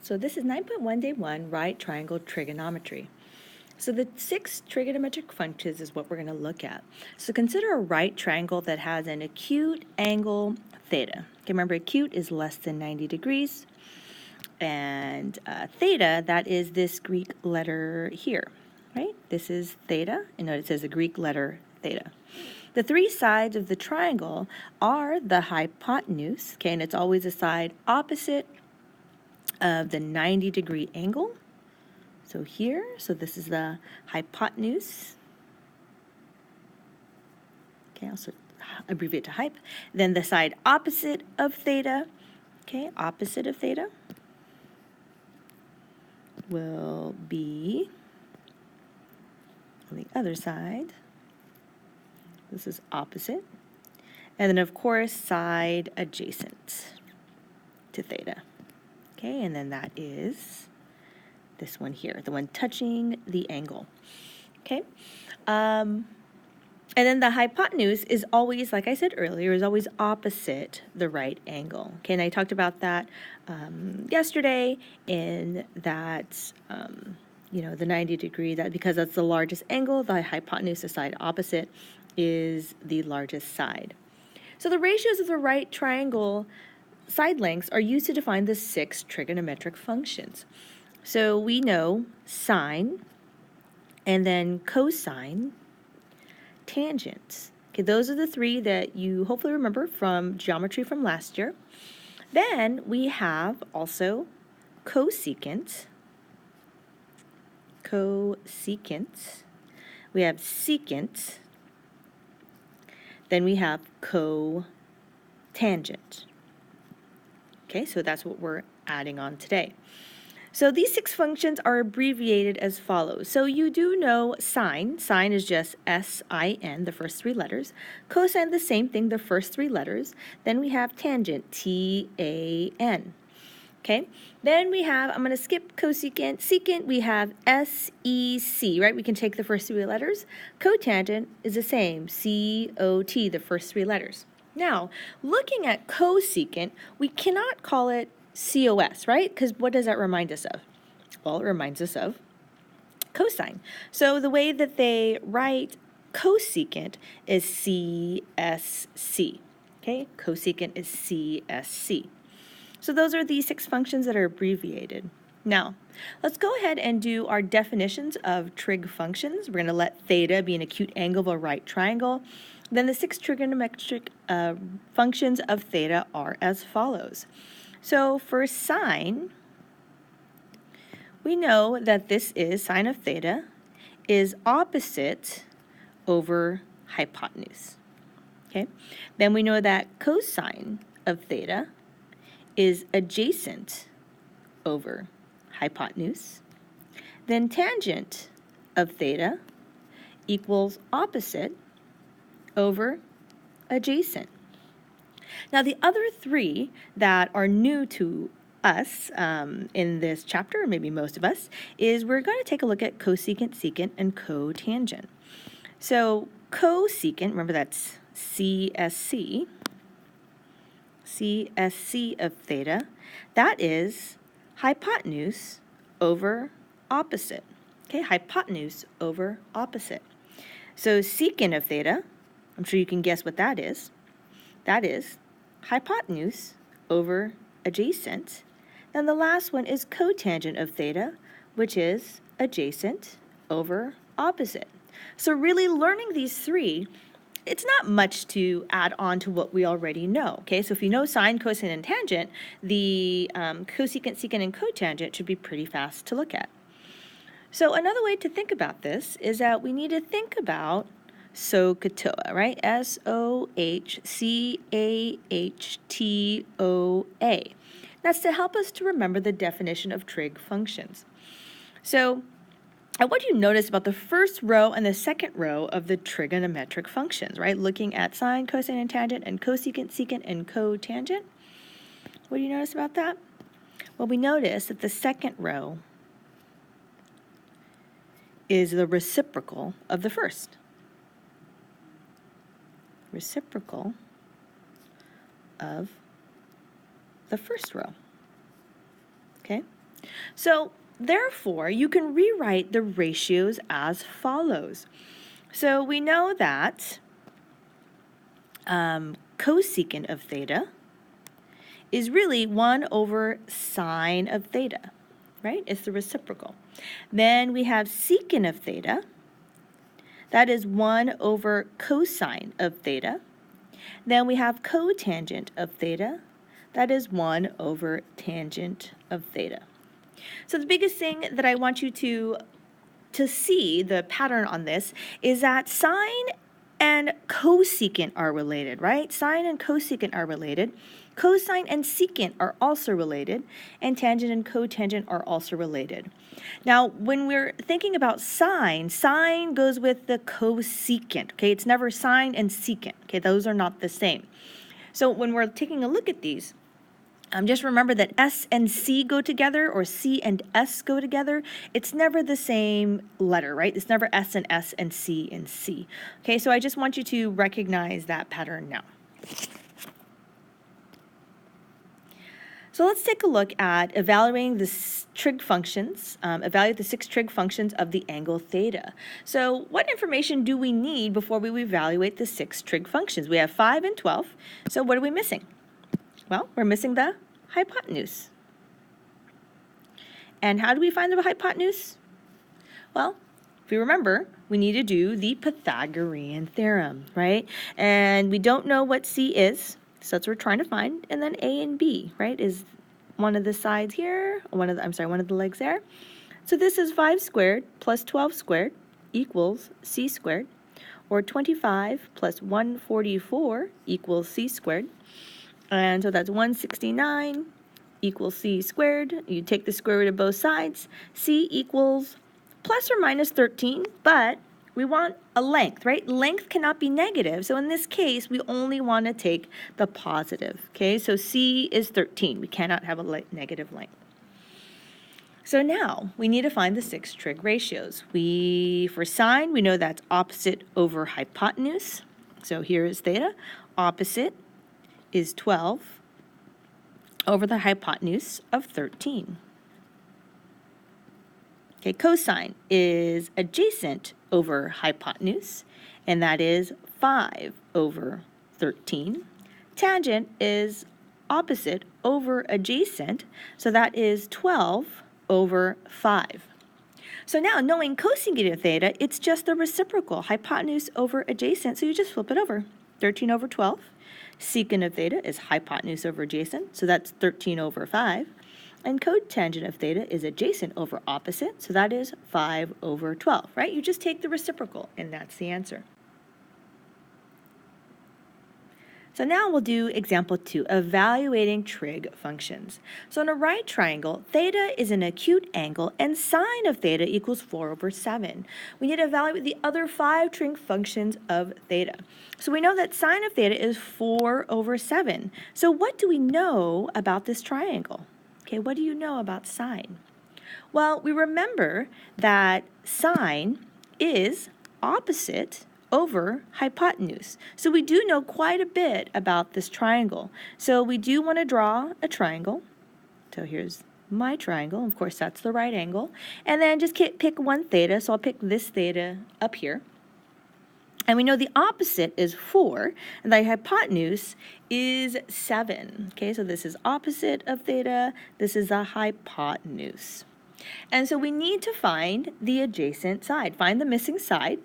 So this is 9.1 day 1, right triangle trigonometry. So the 6 trigonometric functions is what we're going to look at. So consider a right triangle that has an acute angle theta. Okay, remember acute is less than 90 degrees. And theta, that is this Greek letter here, right? This is theta, and note it says a Greek letter theta. The 3 sides of the triangle are the hypotenuse, okay, and it's always a side opposite of the 90-degree angle. So here, so this is the hypotenuse. Okay, also abbreviate to hype. Then the side opposite of theta, okay, opposite of theta will be on the other side. This is opposite. And then, of course, side adjacent to theta. Okay, and then that is this one here, the one touching the angle. Okay, and then the hypotenuse is always, like I said earlier, is always opposite the right angle. Okay, and I talked about that yesterday in that, the 90 degree, that because that's the largest angle, the hypotenuse, the side opposite, is the largest side. So the ratios of the right triangle side lengths are used to define the 6 trigonometric functions. So we know sine, and then cosine, tangent. Okay, those are the 3 that you hopefully remember from geometry from last year. Then we have also cosecant. We have secant. Then we have cotangent. Okay, so that's what we're adding on today. So these 6 functions are abbreviated as follows. So you do know sine. Sine is just S-I-N, the first 3 letters. Cosine, the same thing, the first 3 letters. Then we have tangent, T-A-N. Okay, then we have, I'm going to skip cosecant. Secant, we have S-E-C, right? We can take the first 3 letters. Cotangent is the same, C-O-T, the first 3 letters. Now, looking at cosecant, we cannot call it COS, right? Because what does that remind us of? Well, it reminds us of cosine. So the way that they write cosecant is CSC. Okay, cosecant is CSC. So those are the 6 functions that are abbreviated. Now, let's go ahead and do our definitions of trig functions. We're going to let theta be an acute angle of a right triangle. Then the 6 trigonometric functions of theta are as follows. So for sine, we know that this is sine of theta is opposite over hypotenuse. Okay? Then we know that cosine of theta is adjacent over hypotenuse. Then tangent of theta equals opposite over adjacent. Now the other 3 that are new to us in this chapter, or maybe most of us, is we're going to take a look at cosecant, secant, and cotangent. So cosecant, remember that's CSC, CSC of theta, that is hypotenuse over opposite. Okay, hypotenuse over opposite. So secant of theta, I'm sure you can guess what that is. That is hypotenuse over adjacent. And the last one is cotangent of theta, which is adjacent over opposite. So really learning these 3, it's not much to add on to what we already know. Okay, so if you know sine, cosine, and tangent, the cosecant, secant, and cotangent should be pretty fast to look at. So another way to think about this is that we need to think about SOHCAHTOA, right? S-O-H-C-A-H-T-O-A. That's to help us to remember the definition of trig functions. So what do you notice about the first row and the second row of the trigonometric functions, right? Looking at sine, cosine, and tangent, and cosecant, secant, and cotangent. What do you notice about that? Well, we notice that the second row is the reciprocal of the first. Reciprocal of the first row. Okay? So therefore, you can rewrite the ratios as follows. So we know that cosecant of theta is really 1 over sine of theta, right? It's the reciprocal. Then we have secant of theta. That is 1 over cosine of theta. Then we have cotangent of theta. That is 1 over tangent of theta. So the biggest thing that I want you to see, the pattern on this, is that sine and cosecant are related, right? Sine and cosecant are related. Cosine and secant are also related, and tangent and cotangent are also related. Now, when we're thinking about sine, sine goes with the cosecant, okay? It's never sine and secant, okay? Those are not the same. So when we're taking a look at these, just remember that S and C go together, or C and S go together. It's never the same letter, right? It's never S and C and C. Okay, so I just want you to recognize that pattern now. So let's take a look at evaluating the trig functions, evaluate the 6 trig functions of the angle theta. So what information do we need before we evaluate the 6 trig functions? We have 5 and 12, so what are we missing? Well, we're missing the hypotenuse. And how do we find the hypotenuse? Well, if you remember, we need to do the Pythagorean Theorem, right? And we don't know what C is, so that's what we're trying to find. And then A and B, right, is one of the sides here, one of the legs there. So this is 5 squared plus 12 squared equals C squared, or 25 plus 144 equals C squared. And so that's 169 equals C squared. You take the square root of both sides. C equals plus or minus 13, but we want a length, right? Length cannot be negative. So in this case, we only want to take the positive, okay? So C is 13. We cannot have a negative length. So now we need to find the 6 trig ratios. For sine, we know that's opposite over hypotenuse. So here is theta. Opposite is 12 over the hypotenuse of 13. Okay, cosine is adjacent over hypotenuse, and that is 5 over 13. Tangent is opposite over adjacent, so that is 12 over 5. So now, knowing cosecant of theta, it's just the reciprocal, hypotenuse over adjacent, so you just flip it over. 13 over 12. Secant of theta is hypotenuse over adjacent, so that's 13 over 5. And cotangent of theta is adjacent over opposite, so that is 5 over 12, right? You just take the reciprocal, and that's the answer. So now we'll do example 2, evaluating trig functions. So in a right triangle, theta is an acute angle, and sine of theta equals 4 over 7. We need to evaluate the other 5 trig functions of theta. So we know that sine of theta is 4 over 7. So what do we know about this triangle? Okay, what do you know about sine? Well, we remember that sine is opposite over hypotenuse. So we do know quite a bit about this triangle. So we do want to draw a triangle. So here's my triangle. Of course, that's the right angle. And then just pick one theta. So I'll pick this theta up here. And we know the opposite is 4, and the hypotenuse is 7. Okay, so this is opposite of theta. This is the hypotenuse. And so we need to find the adjacent side. Find the missing side,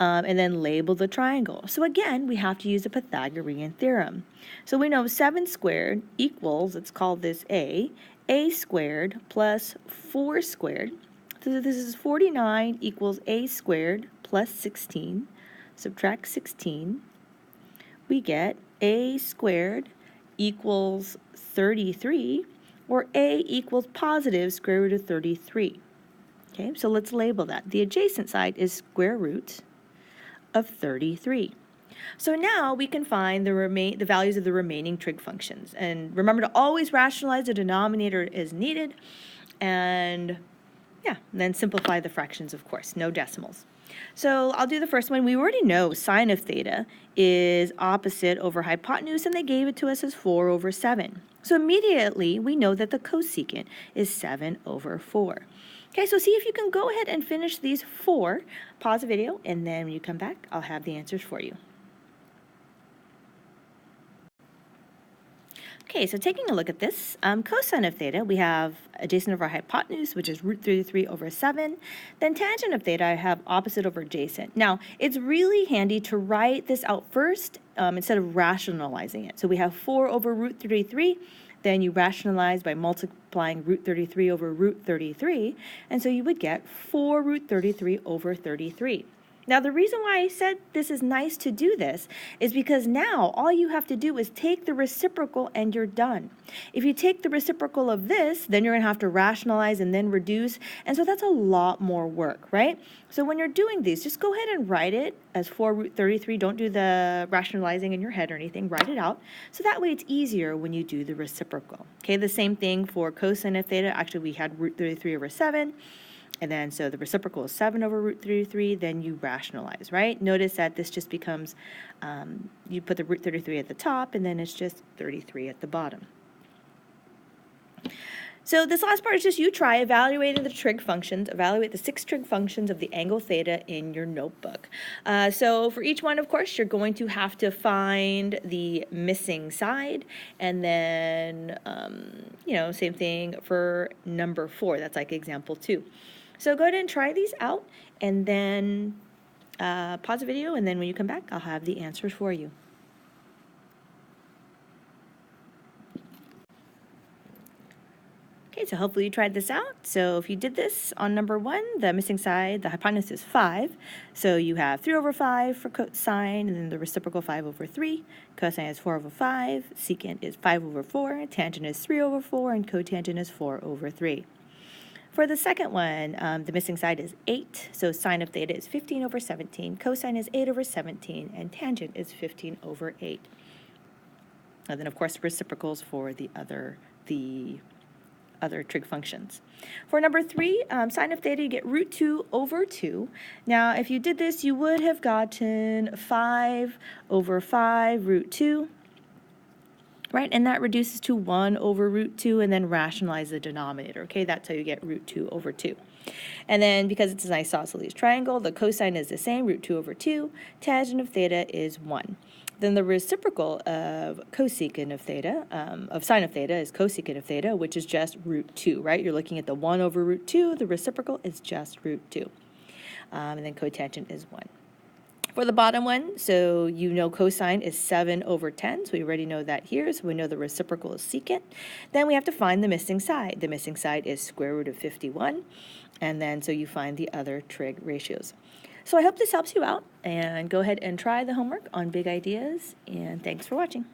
and then label the triangle. So again, we have to use the Pythagorean Theorem. So we know 7 squared equals, let's call this A squared plus 4 squared. So this is 49 equals A squared plus 16. Subtract 16, we get A squared equals 33, or A equals positive square root of 33. Okay, so let's label that. The adjacent side is square root of 33. So now we can find the values of the remaining trig functions. And remember to always rationalize the denominator as needed, and then simplify the fractions, of course, no decimals. So I'll do the first one. We already know sine of theta is opposite over hypotenuse, and they gave it to us as 4 over 7. So immediately we know that the cosecant is 7 over 4. Okay, so see if you can go ahead and finish these 4. Pause the video, and then when you come back, I'll have the answers for you. Okay, so taking a look at this, cosine of theta, we have adjacent over hypotenuse, which is root 33 over 7. Then tangent of theta, I have opposite over adjacent. Now, it's really handy to write this out first instead of rationalizing it. So we have 4 over root 33. Then you rationalize by multiplying root 33 over root 33. And so you would get 4 root 33 over 33. Now, the reason why I said this is nice to do this is because now all you have to do is take the reciprocal and you're done. If you take the reciprocal of this, then you're going to have to rationalize and then reduce. And so that's a lot more work, right? So when you're doing these, just go ahead and write it as 4 root 33. Don't do the rationalizing in your head or anything. Write it out. So that way it's easier when you do the reciprocal. Okay, the same thing for cosine of theta. Actually, we had root 33 over 7. And then, so the reciprocal is 7 over root 33, then you rationalize, right? Notice that this just becomes, you put the root 33 at the top, and then it's just 33 at the bottom. So this last part is just you try evaluating the trig functions. Evaluate the 6 trig functions of the angle theta in your notebook. So for each one, of course, you're going to have to find the missing side. And then, same thing for number 4. That's like example 2. So go ahead and try these out, and then pause the video, and then when you come back, I'll have the answers for you. Okay, so hopefully you tried this out. So if you did this on number 1, the missing side, the hypotenuse is 5. So you have 3 over 5 for cosine, and then the reciprocal 5 over 3. Cosine is 4 over 5. Secant is 5 over 4. Tangent is 3 over 4. And cotangent is 4 over 3. For the second one, the missing side is 8, so sine of theta is 15 over 17, cosine is 8 over 17, and tangent is 15 over 8. And then, of course, reciprocals for the other trig functions. For number 3, sine of theta, you get root 2 over 2. Now, if you did this, you would have gotten 5 over 5 root 2. Right, and that reduces to 1 over root 2, and then rationalize the denominator. Okay, that's how you get root 2 over 2. And then because it's an isosceles triangle, the cosine is the same, root 2 over 2. Tangent of theta is 1. Then the reciprocal of cosecant of theta, of sine of theta, is cosecant of theta, which is just root 2, right? You're looking at the 1 over root 2. The reciprocal is just root 2. And then cotangent is 1. For the bottom one, so you know cosine is 7 over 10, so we already know that here, so we know the reciprocal is secant. Then we have to find the missing side. The missing side is square root of 51, and then so you find the other trig ratios. So I hope this helps you out, and go ahead and try the homework on big ideas, and thanks for watching.